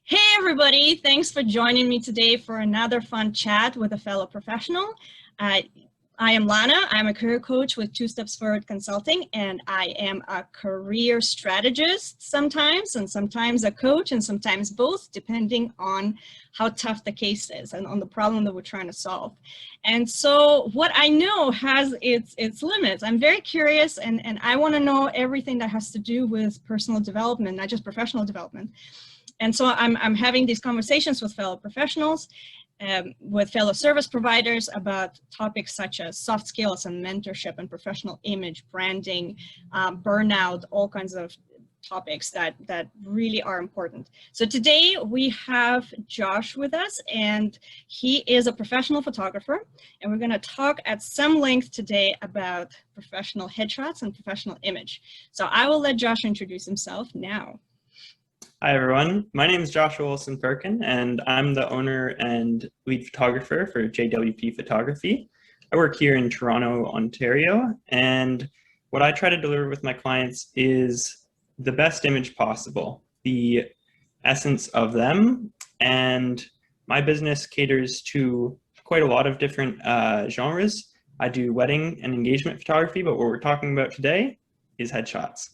Hey everybody, thanks for joining me today for another fun chat with a fellow professional. I am Lana. I'm a career coach with Two Steps Forward Consulting, and I am a career strategist sometimes, and sometimes a coach, and sometimes both, depending on how tough the case is and on the problem that we're trying to solve. And so what I know has its limits. I'm very curious, and I want to know everything that has to do with personal development, not just professional development. And so I'm having these conversations with fellow professionals, with fellow service providers about topics such as soft skills and mentorship and professional image, branding, burnout, all kinds of topics that really are important. So today we have Josh with us, and he is a professional photographer, and we're going to talk at some length today about professional headshots and professional image. So I will let Josh introduce himself now. Hi everyone, my name is Joshua Wilkin-Perkin, and I'm the owner and lead photographer for JWP Photography. I work here in Toronto, Ontario, and what I try to deliver with my clients is the best image possible, the essence of them, and my business caters to quite a lot of different genres. I do wedding and engagement photography, but what we're talking about today is headshots.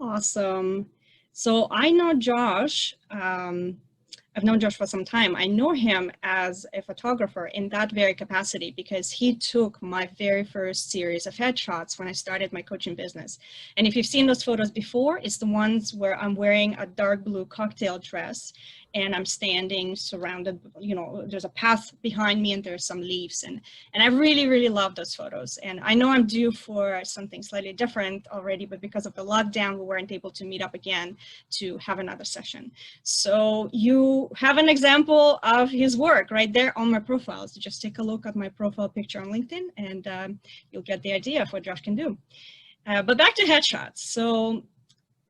Awesome. So I know Josh, I've known Josh for some time. I know him as a photographer in that very capacity because he took my very first series of headshots when I started my coaching business. And if you've seen those photos before, it's the ones where I'm wearing a dark blue cocktail dress and I'm standing surrounded, you know, there's a path behind me and there's some leaves. And I really, really love those photos. And I know I'm due for something slightly different already, but because of the lockdown, we weren't able to meet up again to have another session. So you have an example of his work right there on my profile. So just take a look at my profile picture on LinkedIn and you'll get the idea of what Josh can do. But back to headshots. So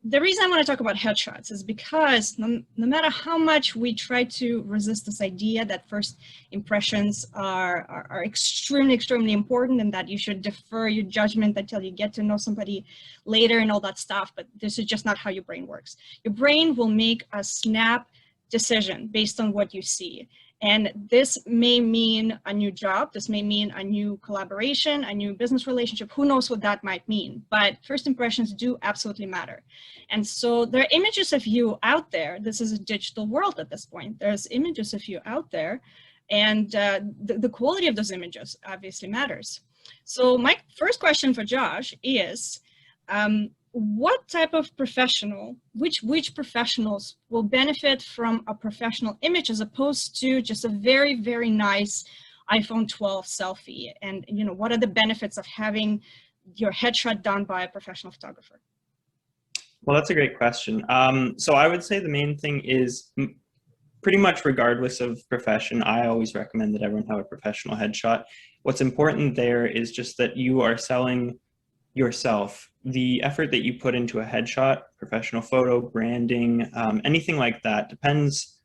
the reason I want to talk about headshots is because no matter how much we try to resist this idea that first impressions are extremely, extremely important and that you should defer your judgment until you get to know somebody later and all that stuff, but this is just not how your brain works. Your brain will make a snap decision based on what you see. And this may mean a new job, this may mean a new collaboration, a new business relationship, who knows what that might mean, but first impressions do absolutely matter. And so there are images of you out there. This is a digital world at this point. There's images of you out there, and the quality of those images obviously matters. So my first question for Josh is, what type of professional, which professionals will benefit from a professional image as opposed to just a very, very nice iPhone 12 selfie? And, you know, what are the benefits of having your headshot done by a professional photographer? Well, that's a great question. So I would say the main thing is pretty much regardless of profession, I always recommend that everyone have a professional headshot. What's important there is just that you are selling yourself. The effort that you put into a headshot, professional photo, branding, anything like that, depends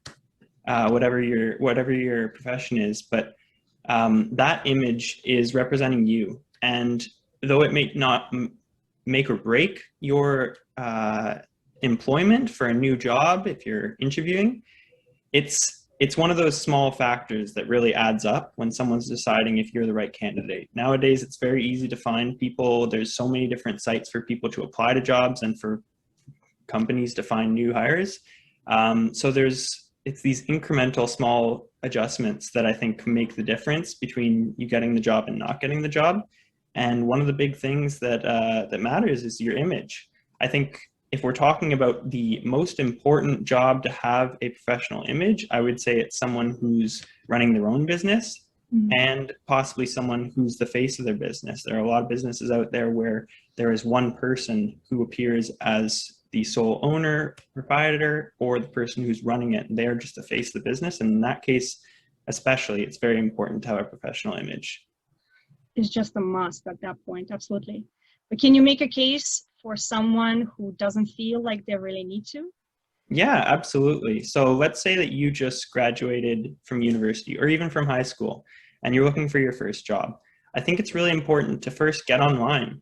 whatever your profession is, but that image is representing you. And though it may not make or break your employment for a new job if you're interviewing, it's one of those small factors that really adds up when someone's deciding if you're the right candidate. Nowadays, it's very easy to find people. There's so many different sites for people to apply to jobs and for companies to find new hires. So it's these incremental small adjustments that I think make the difference between you getting the job and not getting the job. And one of the big things that matters is your image. I think if we're talking about the most important job to have a professional image, I would say it's someone who's running their own business and possibly someone who's the face of their business. There are a lot of businesses out there where there is one person who appears as the sole owner, proprietor, or the person who's running it. They're just the face of the business. And in that case, especially, it's very important to have a professional image. It's just a must at that point, absolutely. But can you make a case for someone who doesn't feel like they really need to? Yeah, absolutely. So let's say that you just graduated from university or even from high school and you're looking for your first job. I think it's really important to first get online.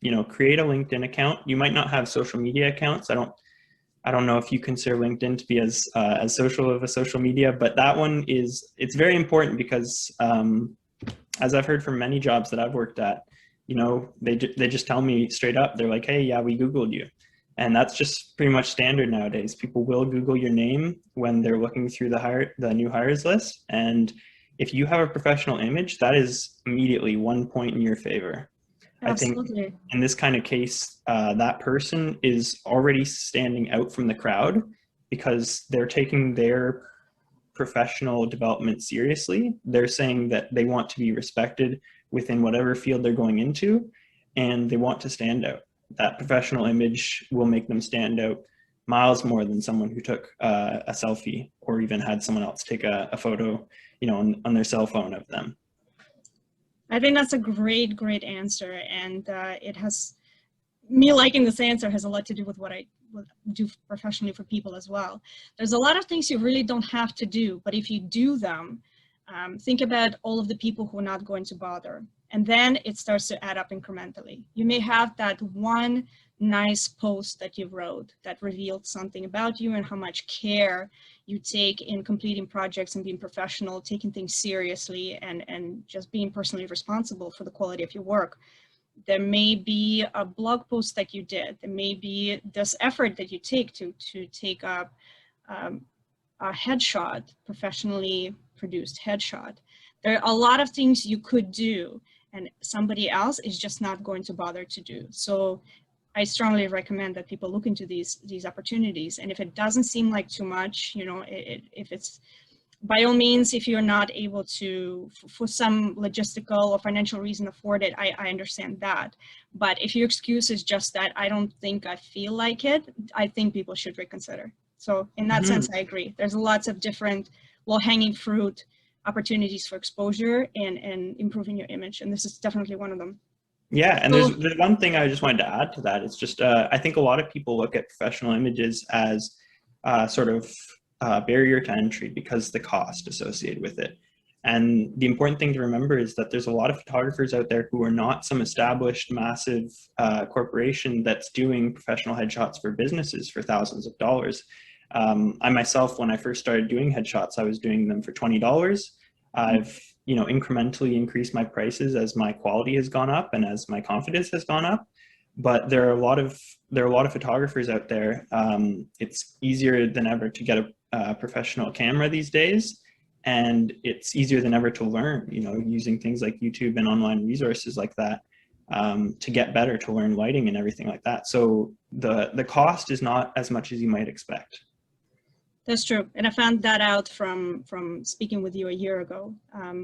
You know, create a LinkedIn account. You might not have social media accounts. I don't I don't know if you consider LinkedIn to be as social of a social media, but that one is, it's very important because as I've heard from many jobs that I've worked at, you know, they just tell me straight up, they're like, hey, yeah, we Googled you. And that's just pretty much standard nowadays. People will Google your name when they're looking through the new hires list. And if you have a professional image, that is immediately 1 point in your favor. I think Absolutely. in this kind of case, that person is already standing out from the crowd because they're taking their professional development seriously. They're saying that they want to be respected within whatever field they're going into, and they want to stand out. That professional image will make them stand out miles more than someone who took a selfie or even had someone else take a photo, you know, on their cell phone of them. I think that's a great answer, and it has, me liking this answer has a lot to do with what I do professionally for people as well. There's a lot of things you really don't have to do, but if you do them, think about all of the people who are not going to bother, and then it starts to add up incrementally. You may have that one nice post that you wrote that revealed something about you and how much care you take in completing projects and being professional, taking things seriously, and just being personally responsible for the quality of your work. There may be a blog post that you did. There may be this effort that you take to take up a headshot, professionally produced headshot. There are a lot of things you could do and somebody else is just not going to bother to do. So I strongly recommend that people look into these opportunities. And if it doesn't seem like too much, you know, if it's, by all means, if you're not able to, for some logistical or financial reason, afford it, I understand that. But if your excuse is just that I don't think I feel like it, I think people should reconsider. So in that sense, I agree. There's lots of different low-hanging fruit opportunities for exposure and improving your image. And this is definitely one of them. Yeah, and there's one thing I just wanted to add to that. It's just, I think a lot of people look at professional images as sort of barrier to entry because the cost associated with it. And the important thing to remember is that there's a lot of photographers out there who are not some established massive corporation that's doing professional headshots for businesses for thousands of dollars. I myself, when I first started doing headshots, I was doing them for $20. I've, you know, incrementally increased my prices as my quality has gone up and as my confidence has gone up. But there are a lot of photographers out there. It's easier than ever to get a professional camera these days, and it's easier than ever to learn, you know, using things like YouTube and online resources like that to get better, to learn lighting and everything like that. So the cost is not as much as you might expect. That's true. And I found that out from speaking with you a year ago.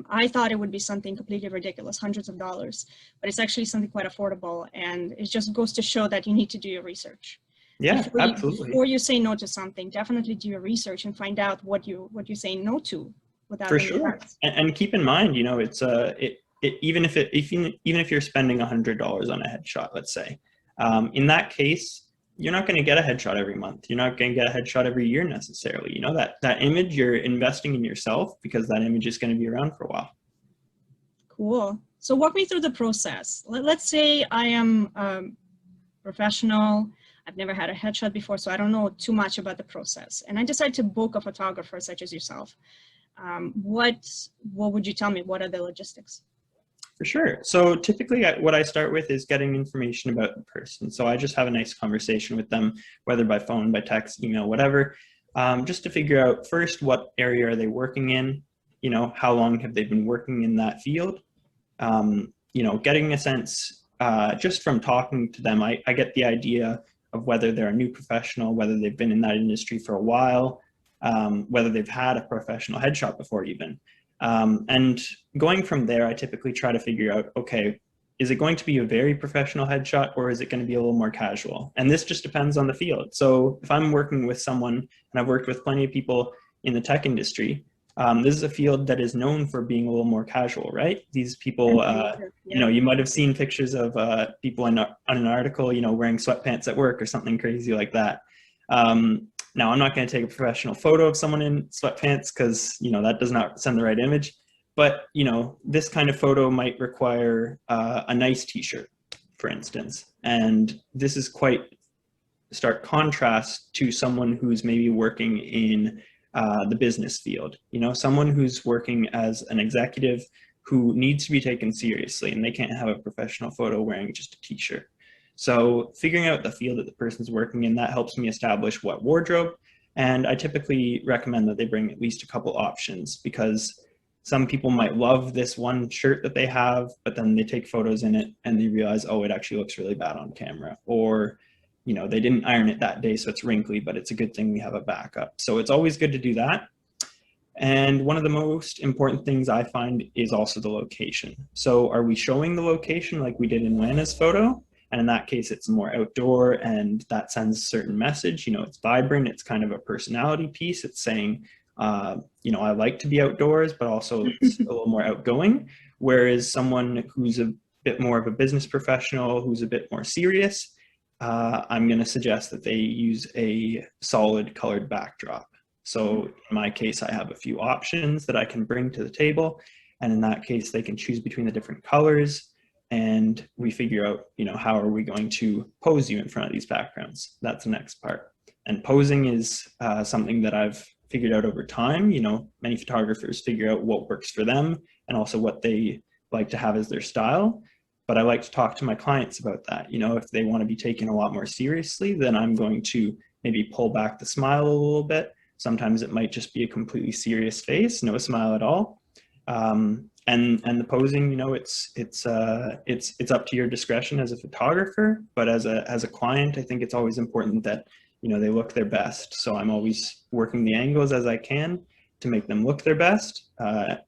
I thought it would be something completely ridiculous, hundreds of dollars, but it's actually something quite affordable. And it just goes to show that you need to do your research. Yeah, absolutely. Before you say no to something, definitely do your research and find out what you're saying no to without For any sure. facts. And keep in mind, you know, it's even if you're spending $100 on a headshot, let's say, in that case, you're not going to get a headshot every month. You're not going to get a headshot every year necessarily. You know, that image, you're investing in yourself because that image is going to be around for a while. Cool. So walk me through the process. Let's say I am professional. I've never had a headshot before, so I don't know too much about the process. And I decide to book a photographer such as yourself. What would you tell me? What are the logistics? For sure. So typically what I start with is getting information about the person. So I just have a nice conversation with them, whether by phone, by text, email, whatever, just to figure out first, what area are they working in? You know, how long have they been working in that field? You know, getting a sense just from talking to them, I get the idea of whether they're a new professional, whether they've been in that industry for a while, whether they've had a professional headshot before even. And going from there, I typically try to figure out, okay, is it going to be a very professional headshot or is it going to be a little more casual? And this just depends on the field. So if I'm working with someone, and I've worked with plenty of people in the tech industry, this is a field that is known for being a little more casual, right? These people, you know, you might have seen pictures of people on an article, you know, wearing sweatpants at work or something crazy like that. Now, I'm not going to take a professional photo of someone in sweatpants because, you know, that does not send the right image. But, you know, this kind of photo might require a nice t-shirt, for instance. And this is quite stark contrast to someone who's maybe working in the business field. You know, someone who's working as an executive who needs to be taken seriously, and they can't have a professional photo wearing just a t-shirt. So figuring out the field that the person's working in, that helps me establish what wardrobe. And I typically recommend that they bring at least a couple options, because some people might love this one shirt that they have, but then they take photos in it and they realize, oh, it actually looks really bad on camera. Or, you know, they didn't iron it that day, so it's wrinkly, but it's a good thing we have a backup. So it's always good to do that. And one of the most important things I find is also the location. So are we showing the location like we did in Lana's photo? And in that case, it's more outdoor, and that sends a certain message. You know, it's vibrant, it's kind of a personality piece. It's saying, you know, I like to be outdoors, but also it's a little more outgoing. Whereas someone who's a bit more of a business professional, who's a bit more serious, I'm going to suggest that they use a solid colored backdrop. So in my case, I have a few options that I can bring to the table. And in that case, they can choose between the different colors, and we figure out, you know, how are we going to pose you in front of these backgrounds? That's the next part. And posing is something that I've figured out over time. You know, many photographers figure out what works for them and also what they like to have as their style. But I like to talk to my clients about that. You know, if they want to be taken a lot more seriously, then I'm going to maybe pull back the smile a little bit. Sometimes it might just be a completely serious face, no smile at all. And the posing, you know, it's up to your discretion as a photographer, but as a client, I think it's always important that, you know, they look their best. So I'm always working the angles as I can to make them look their best,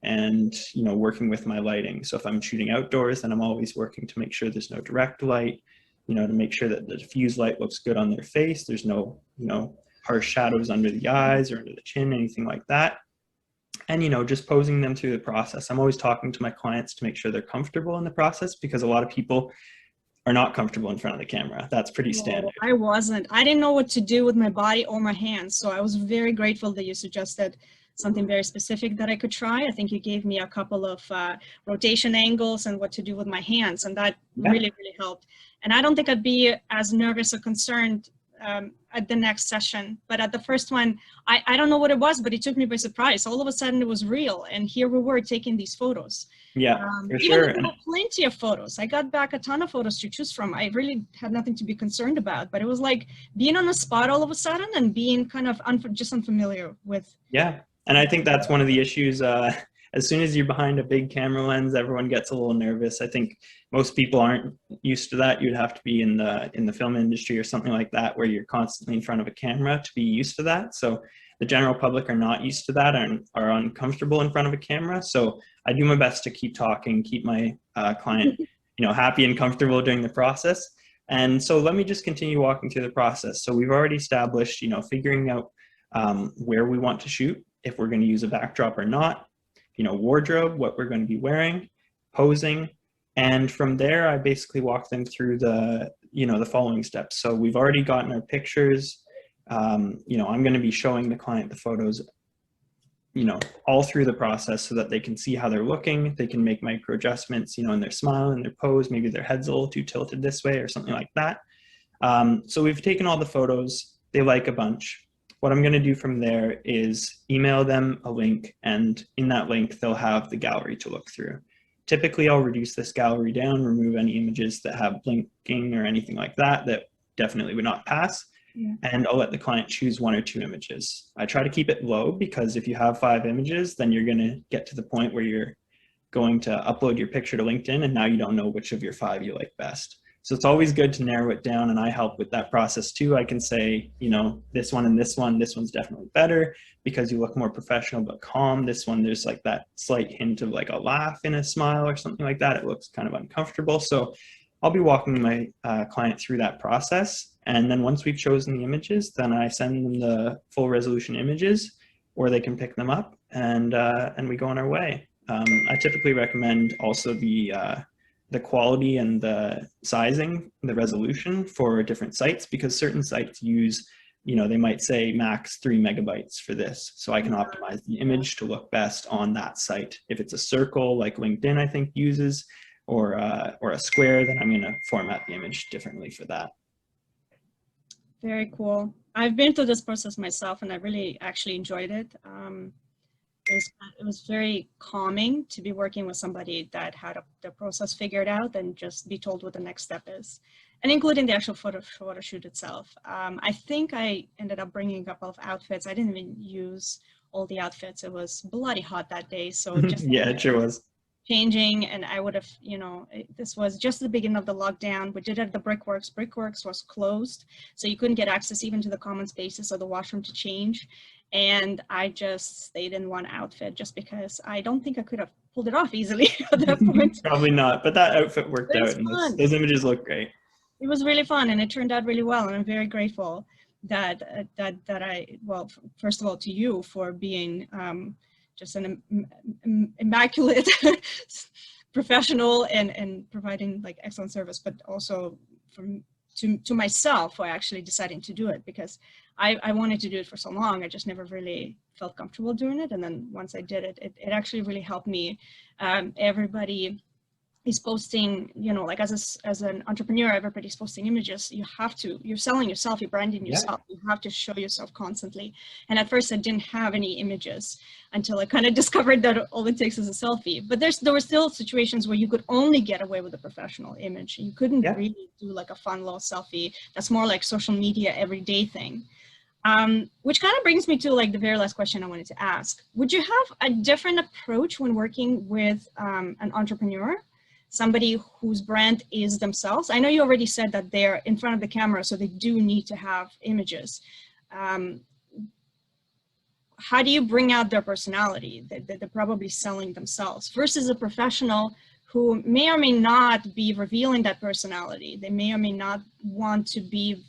and, you know, working with my lighting. So if I'm shooting outdoors, then I'm always working to make sure there's no direct light, you know, to make sure that the diffused light looks good on their face. There's no, you know, harsh shadows under the eyes or under the chin, anything like that. And, you know, just posing them through the process. I'm always talking to my clients to make sure they're comfortable in the process, because a lot of people are not comfortable in front of the camera. That's pretty standard. I wasn't. I didn't know what to do with my body or my hands. So I was very grateful that you suggested something very specific that I could try. I think you gave me a couple of rotation angles and what to do with my hands. And that really, really helped. And I don't think I'd be as nervous or concerned at the next session, but at the first one, I don't know what it was, but it took me by surprise. All of a sudden it was real, and here we were taking these photos. Yeah, for even sure. though I had plenty of photos. I got back a ton of photos to choose from. I really had nothing to be concerned about, but it was like being on the spot all of a sudden and being kind of just unfamiliar with. Yeah, and I think that's one of the issues. As soon as you're behind a big camera lens, everyone gets a little nervous. I think most people aren't used to that. You'd have to be in the film industry or something like that, where you're constantly in front of a camera to be used to that. So the general public are not used to that and are uncomfortable in front of a camera. So I do my best to keep talking, keep my client, you know, happy and comfortable during the process. And so let me just continue walking through the process. So we've already established, you know, figuring out where we want to shoot, if we're going to use a backdrop or not, you know, wardrobe, what we're going to be wearing, posing. And from there, I basically walk them through the, you know, the following steps. So we've already gotten our pictures. You know, I'm going to be showing the client the photos, you know, all through the process so that they can see how they're looking. They can make micro adjustments, you know, in their smile and their pose. Maybe their head's a little too tilted this way or something like that. So we've taken all the photos. They like a bunch. What I'm going to do from there is email them a link, and in that link, they'll have the gallery to look through. Typically, I'll reduce this gallery down, remove any images that have blinking or anything like that that definitely would not pass. Yeah. And I'll let the client choose 1 or 2 images. I try to keep it low, because if you have 5 images, then you're going to get to the point where you're going to upload your picture to LinkedIn, and now you don't know which of your 5 you like best. So it's always good to narrow it down, and I help with that process too. I can say, you know, this one and this one's definitely better because you look more professional but calm. This one, there's like that slight hint of like a laugh in a smile or something like that. It looks kind of uncomfortable. So I'll be walking my client through that process. And then once we've chosen the images, then I send them the full resolution images, or they can pick them up, and we go on our way. I typically recommend also the quality and the sizing, the resolution for different sites, because certain sites use, you know, they might say max 3 megabytes for this. So I can optimize the image to look best on that site. If it's a circle like LinkedIn, I think uses, or a square, then I'm going to format the image differently for that. Very cool. I've been through this process myself, and I really actually enjoyed it. It was very calming to be working with somebody that had the process figured out and just be told what the next step is, and including the actual photo shoot itself. I think I ended up bringing a couple of outfits. I didn't even use all the outfits. It was bloody hot that day, so just Yeah, it sure was. changing, and I would have, this was just the beginning of the lockdown. We did it at the Brickworks. Brickworks was closed, so you couldn't get access even to the common spaces or the washroom to change. And I just stayed in one outfit just because I don't think I could have pulled it off easily at that point. Probably not, but that outfit worked out, and those images look great. It was really fun, and it turned out really well, and I'm very grateful that well, first of all, to you for being just an immaculate professional and providing like excellent service, but also to myself for actually deciding to do it, because I wanted to do it for so long. I just never really felt comfortable doing it. And then once I did it, it actually really helped me. Everybody is posting, like as an entrepreneur, everybody's posting images. You're selling yourself, you're branding yourself. Yeah. You have to show yourself constantly. And at first I didn't have any images until I kind of discovered that all it takes is a selfie. But there were still situations where you could only get away with a professional image. You couldn't really do like a fun little selfie. That's more like social media everyday thing. Which kind of brings me to like the very last question I wanted to ask. Would you have a different approach when working with an entrepreneur? Somebody whose brand is themselves? I know you already said that they're in front of the camera, so they do need to have images. How do you bring out their personality that they're probably selling themselves versus a professional who may or may not be revealing that personality? They may or may not want to be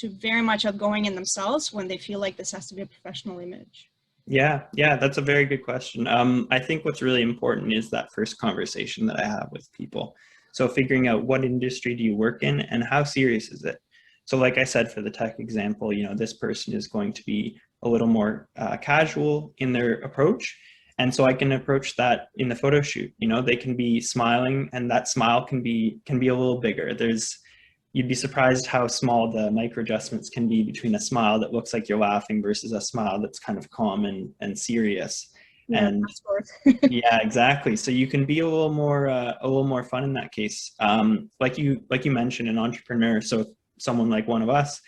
very much outgoing in themselves when they feel like this has to be a professional image. Yeah, that's a very good question. I think what's really important is that first conversation that I have with people. So figuring out what industry do you work in and how serious is it? So like I said, for the tech example, this person is going to be a little more casual in their approach. And so I can approach that in the photo shoot. They can be smiling, and that smile can be a little bigger. You'd be surprised how small the micro adjustments can be between a smile that looks like you're laughing versus a smile that's kind of calm and serious. Yeah, and yeah, exactly. So you can be a little more fun in that case. Like you mentioned, an entrepreneur. So someone like one of us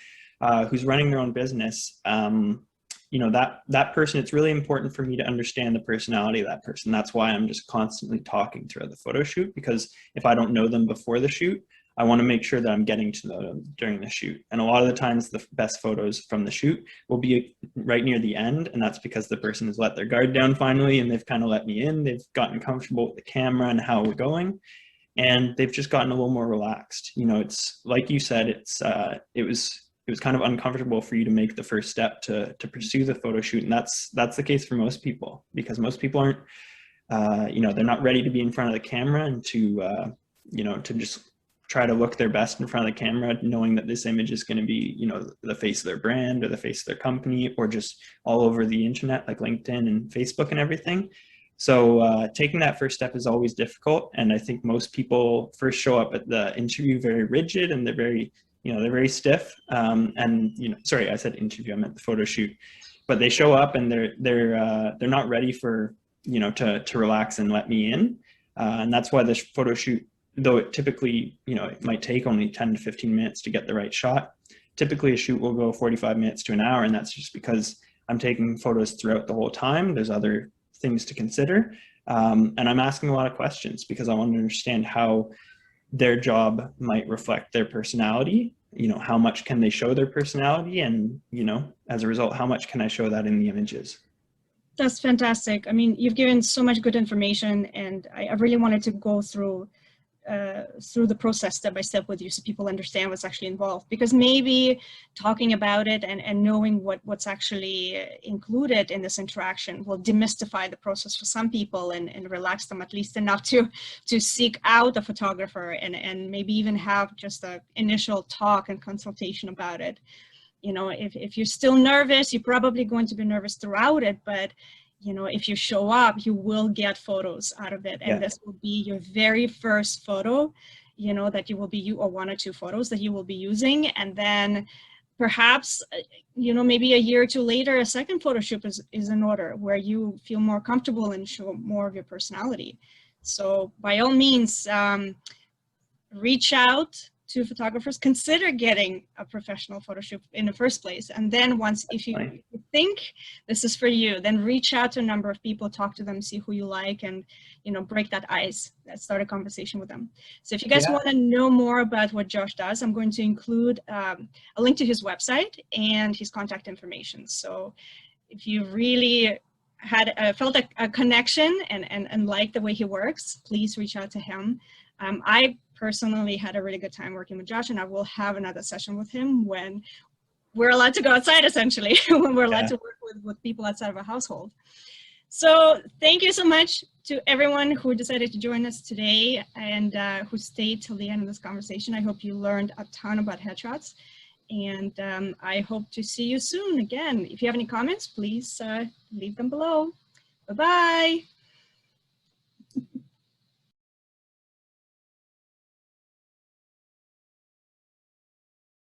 who's running their own business, that person, it's really important for me to understand the personality of that person. That's why I'm just constantly talking throughout the photo shoot, because if I don't know them before the shoot, I want to make sure that I'm getting to know them during the shoot. And a lot of the times the best photos from the shoot will be right near the end. And that's because the person has let their guard down finally, and they've kind of let me in. They've gotten comfortable with the camera and how we're going. And they've just gotten a little more relaxed. It's like you said, it was kind of uncomfortable for you to make the first step to pursue the photo shoot. And that's the case for most people, because most people aren't, they're not ready to be in front of the camera and to just try to look their best in front of the camera, knowing that this image is going to be, the face of their brand or the face of their company, or just all over the internet, like LinkedIn and Facebook and everything. So taking that first step is always difficult. And I think most people first show up at the interview very rigid, and they're very stiff. Sorry, I said interview, I meant the photo shoot. But they show up and they're not ready for, to relax and let me in. And that's why this photo shoot, though it typically, it might take only 10 to 15 minutes to get the right shot. Typically a shoot will go 45 minutes to an hour, and that's just because I'm taking photos throughout the whole time. There's other things to consider. And I'm asking a lot of questions because I want to understand how their job might reflect their personality. How much can they show their personality? And, as a result, how much can I show that in the images? That's fantastic. I mean, you've given so much good information, and I really wanted to go through the process step by step with you so people understand what's actually involved, because maybe talking about it and knowing what's actually included in this interaction will demystify the process for some people and relax them at least enough to seek out a photographer and maybe even have just an initial talk and consultation about it. If you're still nervous, you're probably going to be nervous throughout it, but if you show up, you will get photos out of it. And this will be your very first photo, that you will be, or one or two photos that you will be using. And then perhaps, you know, maybe a year or two later, a second photo shoot is in order where you feel more comfortable and show more of your personality. So by all means, reach out to photographers, consider getting a professional photo shoot in the first place. And then once, if you think this is for you, then reach out to a number of people, talk to them, see who you like, and, you know, break that ice, start a conversation with them. So if you guys want to know more about what Josh does, I'm going to include a link to his website and his contact information. So if you really had felt a connection and like the way he works, please reach out to him. I personally had a really good time working with Josh, and I will have another session with him when we're allowed to go outside, essentially, when we're allowed to work with people outside of a household. So thank you so much to everyone who decided to join us today and who stayed till the end of this conversation. I hope you learned a ton about headshots, and I hope to see you soon again. If you have any comments, please leave them below. Bye-bye.